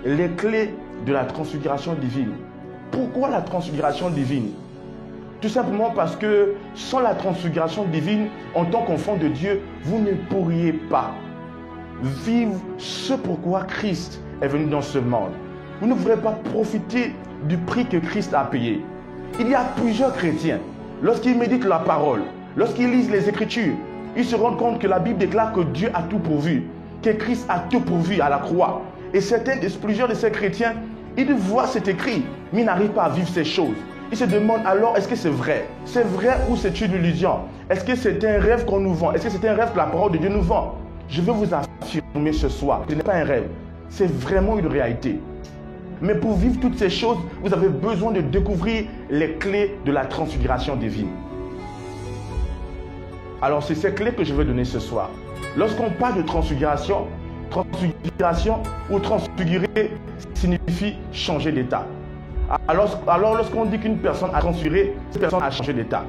les clés de la transfiguration divine. Pourquoi la transfiguration divine? Tout simplement parce que sans la transfiguration divine, en tant qu'enfant de Dieu, vous ne pourriez pas vivre ce pourquoi Christ est venu dans ce monde. Vous ne pourrez pas profiter du prix que Christ a payé. Il y a plusieurs chrétiens, lorsqu'ils méditent la parole, lorsqu'ils lisent les Écritures, ils se rendent compte que la Bible déclare que Dieu a tout pourvu, que Christ a tout pourvu à la croix. Et plusieurs de ces chrétiens, ils voient cet écrit, mais ils n'arrivent pas à vivre ces choses. Ils se demandent alors, est-ce que c'est vrai? C'est vrai ou c'est une illusion? Est-ce que c'est un rêve qu'on nous vend? Est-ce que c'est un rêve que la parole de Dieu nous vend? Je veux vous affirmer ce soir que ce n'est pas un rêve, c'est vraiment une réalité. Mais pour vivre toutes ces choses, vous avez besoin de découvrir les clés de la transfiguration divine. Alors c'est ces clés que je veux donner ce soir. Lorsqu'on parle de transfiguration ou transfigurer signifie changer d'état. Alors lorsqu'on dit qu'une personne a transfiguré, cette personne a changé d'état.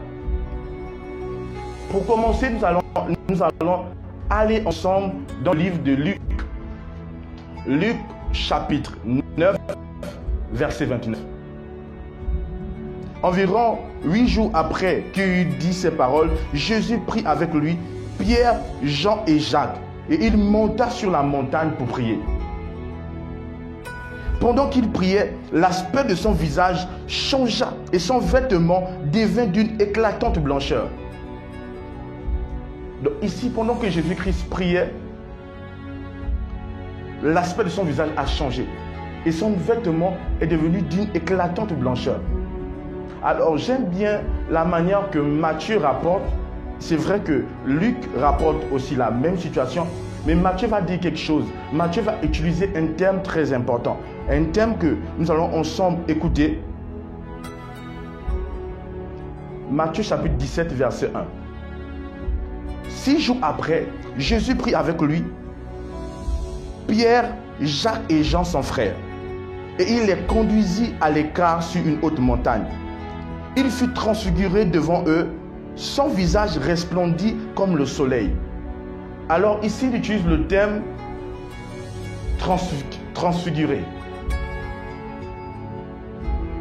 Pour commencer, nous allons aller ensemble dans le livre de Luc. Luc chapitre 9, verset 29. Environ 8 jours après qu'il eut dit ces paroles, Jésus prit avec lui Pierre, Jean et Jacques, et il monta sur la montagne pour prier. Pendant qu'il priait, l'aspect de son visage changea et son vêtement devint d'une éclatante blancheur. Donc ici, pendant que Jésus-Christ priait, l'aspect de son visage a changé et son vêtement est devenu d'une éclatante blancheur. Alors j'aime bien la manière que Matthieu rapporte. C'est vrai que Luc rapporte aussi la même situation, mais Matthieu va dire quelque chose. Matthieu va utiliser un terme très important, un terme que nous allons ensemble écouter. Matthieu chapitre 17, verset 1. 6 jours après, Jésus prit avec lui Pierre, Jacques et Jean son frère, et il les conduisit à l'écart sur une haute montagne. Il fut transfiguré devant eux, son visage resplendit comme le soleil. Alors ici, il utilise le terme transfiguré.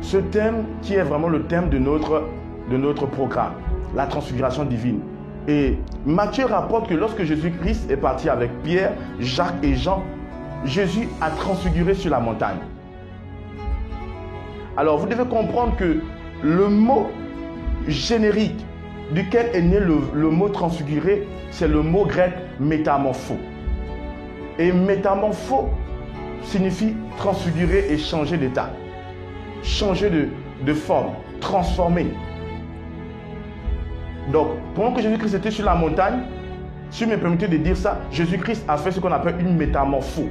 Ce thème qui est vraiment le thème de notre programme, la transfiguration divine. Et Matthieu rapporte que lorsque Jésus-Christ est parti avec Pierre, Jacques et Jean, Jésus a transfiguré sur la montagne. Alors vous devez comprendre que le mot générique duquel est né le mot transfiguré, c'est le mot grec métamorpho. Et métamorpho signifie transfigurer et changer d'état, changer de forme, transformer. Donc, pendant que Jésus-Christ était sur la montagne, si vous me permettez de dire ça, Jésus-Christ a fait ce qu'on appelle une métamorpho.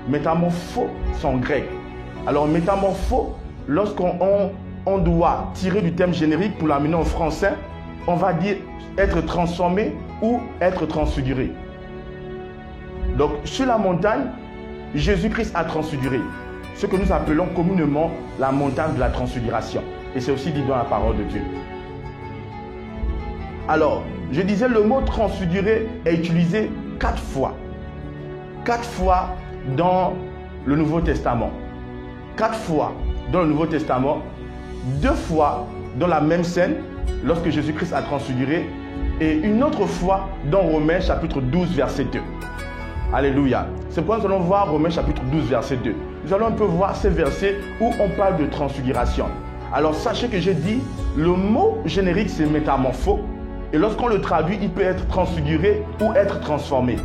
Métamorpho, c'est en grec. Alors, métamorpho, lorsqu'on doit tirer du terme générique pour l'amener en français, on va dire être transformé ou être transfiguré. Donc, sur la montagne, Jésus-Christ a transfiguré. Ce que nous appelons communément la montagne de la transfiguration. Et c'est aussi dit dans la parole de Dieu. Alors, je disais, le mot transfiguré est utilisé 4 fois. 4 fois dans le Nouveau Testament. 4 fois dans le Nouveau Testament. 2 fois dans la même scène, lorsque Jésus-Christ a transfiguré. Et une autre fois dans Romains chapitre 12, verset 2. Alléluia. C'est pourquoi nous allons voir Romains chapitre 12, verset 2. Nous allons un peu voir ces versets où on parle de transfiguration. Alors, sachez que j'ai dit, le mot générique, c'est métamorpho. Et lorsqu'on le traduit, il peut être transfiguré ou être transformé.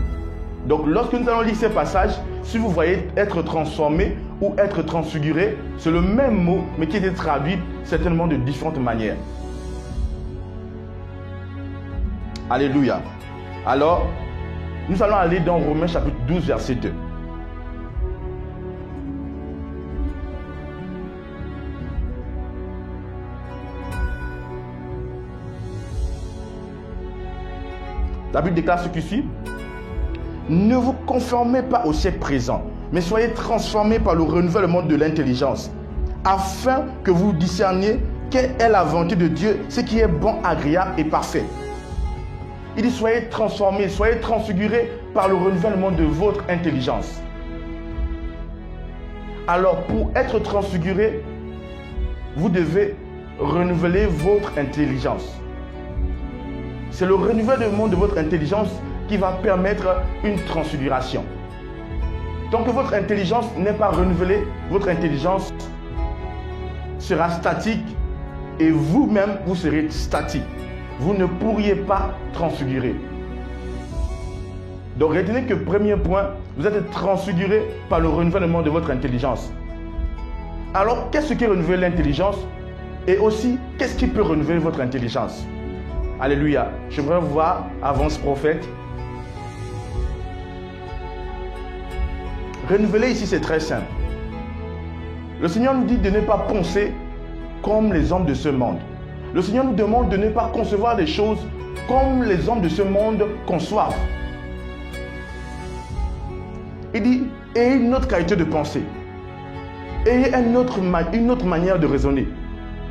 Donc, lorsque nous allons lire ces passages, si vous voyez être transformé ou être transfiguré, c'est le même mot, mais qui est traduit certainement de différentes manières. Alléluia. Alors, nous allons aller dans Romains chapitre 12, verset 2. La Bible déclare ce qui suit. Ne vous conformez pas au siècle présent, mais soyez transformés par le renouvellement de l'intelligence, afin que vous discerniez quelle est la volonté de Dieu, ce qui est bon, agréable et parfait. Il dit, soyez transformés, soyez transfigurés par le renouvellement de votre intelligence. Alors, pour être transfiguré, vous devez renouveler votre intelligence. C'est le renouvellement de votre intelligence qui va permettre une transfiguration. Tant que votre intelligence n'est pas renouvelée, votre intelligence sera statique et vous-même, vous serez statique. Vous ne pourriez pas transfigurer. Donc retenez que premier point, vous êtes transfiguré par le renouvellement de votre intelligence. Alors, qu'est-ce qui renouvelle l'intelligence? Et aussi, qu'est-ce qui peut renouveler votre intelligence? Alléluia. J'aimerais voir avance prophète. Renouveler ici, c'est très simple. Le Seigneur nous dit de ne pas penser comme les hommes de ce monde. Le Seigneur nous demande de ne pas concevoir les choses comme les hommes de ce monde conçoivent. Il dit, ayez une autre qualité de pensée. Ayez une autre manière de raisonner.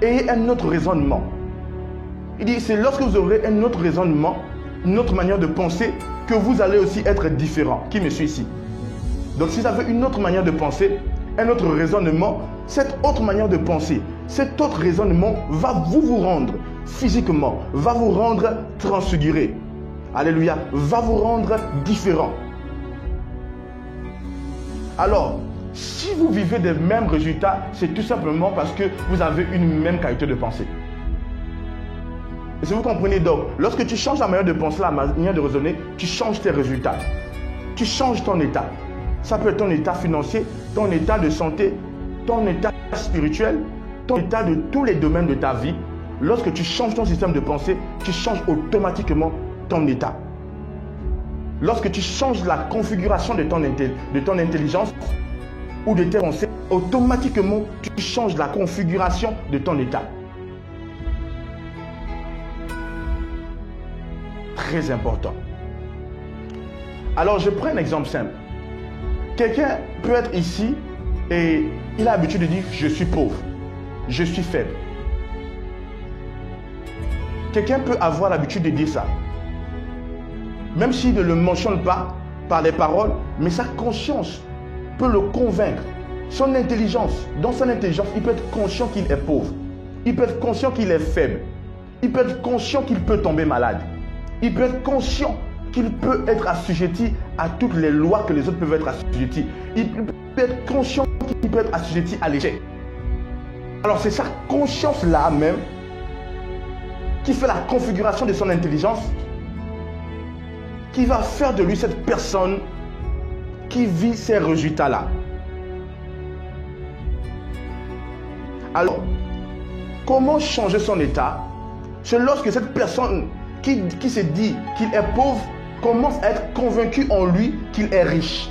Ayez un autre raisonnement. Il dit, c'est lorsque vous aurez un autre raisonnement, une autre manière de penser, que vous allez aussi être différent. Qui me suit ici? Donc si vous avez une autre manière de penser, un autre raisonnement, cette autre manière de penser, cet autre raisonnement va vous rendre physiquement, va vous rendre transfiguré. Alléluia, va vous rendre différent. Alors, si vous vivez des mêmes résultats, c'est tout simplement parce que vous avez une même qualité de pensée. Et si vous comprenez donc, lorsque tu changes la manière de penser, la manière de raisonner, tu changes tes résultats. Tu changes ton état. Ça peut être ton état financier, ton état de santé, ton état spirituel, ton état de tous les domaines de ta vie. Lorsque tu changes ton système de pensée, tu changes automatiquement ton état. Lorsque tu changes la configuration de ton intelligence ou de tes pensées, automatiquement, tu changes la configuration de ton état. Très important. Alors, je prends un exemple simple. Quelqu'un peut être ici et il a l'habitude de dire « je suis pauvre, je suis faible ». Quelqu'un peut avoir l'habitude de dire ça. Même s'il ne le mentionne pas par les paroles, mais sa conscience peut le convaincre. Son intelligence, dans son intelligence, il peut être conscient qu'il est pauvre. Il peut être conscient qu'il est faible. Il peut être conscient qu'il peut tomber malade. Il peut être conscient qu'il peut être assujetti à toutes les lois que les autres peuvent être assujettis. Il peut être conscient qu'il peut être assujetti à l'échec. Alors c'est sa conscience-là même qui fait la configuration de son intelligence, qui va faire de lui cette personne qui vit ces résultats-là. Alors, comment changer son état? C'est lorsque cette personne qui se dit qu'il est pauvre commence à être convaincu en lui qu'il est riche.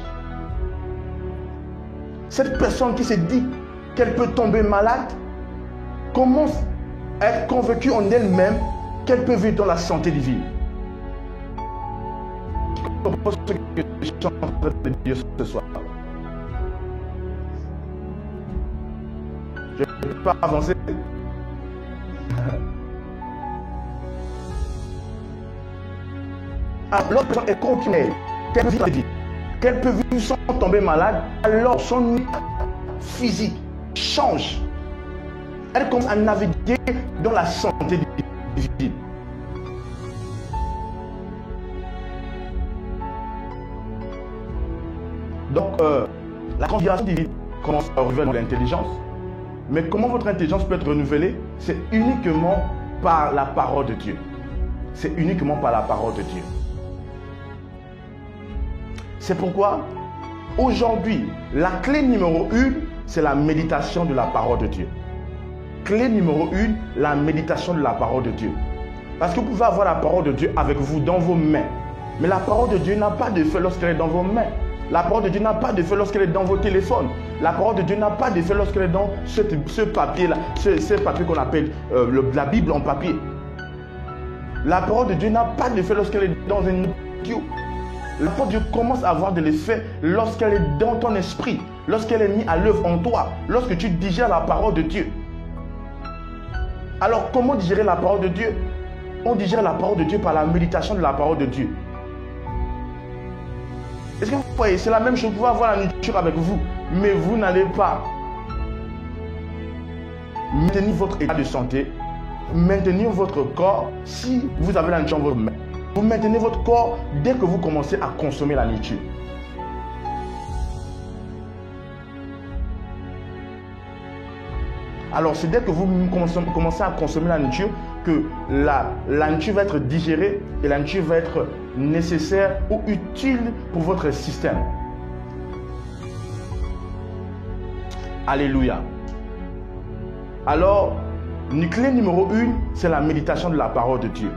Cette personne qui se dit qu'elle peut tomber malade commence à être convaincue en elle-même qu'elle peut vivre dans la santé divine. Je comprends ce que je suis en train de dire ce soir. Je ne peux pas avancer. Alors, l'autre personne est convaincue qu'elle peut vivre sans tomber malade, alors son état physique change. Elle commence à naviguer dans la santé divine. Donc, la configuration divine commence à renouveler l'intelligence. Mais comment votre intelligence peut être renouvelée? C'est uniquement par la parole de Dieu. C'est uniquement par la parole de Dieu. C'est pourquoi, aujourd'hui, la clé numéro 1, c'est la méditation de la parole de Dieu. Clé numéro 1, la méditation de la parole de Dieu. Parce que vous pouvez avoir la parole de Dieu avec vous dans vos mains. Mais la parole de Dieu n'a pas d'effet lorsqu'elle est dans vos mains. La parole de Dieu n'a pas d'effet lorsqu'elle est dans vos téléphones. La parole de Dieu n'a pas d'effet lorsqu'elle est dans ce papier-là, ce papier qu'on appelle la Bible en papier. La parole de Dieu n'a pas d'effet lorsqu'elle est dans un audio. La parole de Dieu commence à avoir de l'effet lorsqu'elle est dans ton esprit, lorsqu'elle est mise à l'œuvre en toi, lorsque tu digères la parole de Dieu. Alors, comment digérer la parole de Dieu? On digère la parole de Dieu par la méditation de la parole de Dieu. Est-ce que vous voyez? C'est la même chose. Vous pouvez avoir la nourriture avec vous, mais vous n'allez pas maintenir votre état de santé, maintenir votre corps si vous avez la nourriture dans votre main. Vous maintenez votre corps dès que vous commencez à consommer la nourriture. Alors c'est dès que vous commencez à consommer la nourriture que la nourriture va être digérée et la nourriture va être nécessaire ou utile pour votre système. Alléluia. Alors, clé numéro 1, c'est la méditation de la parole de Dieu.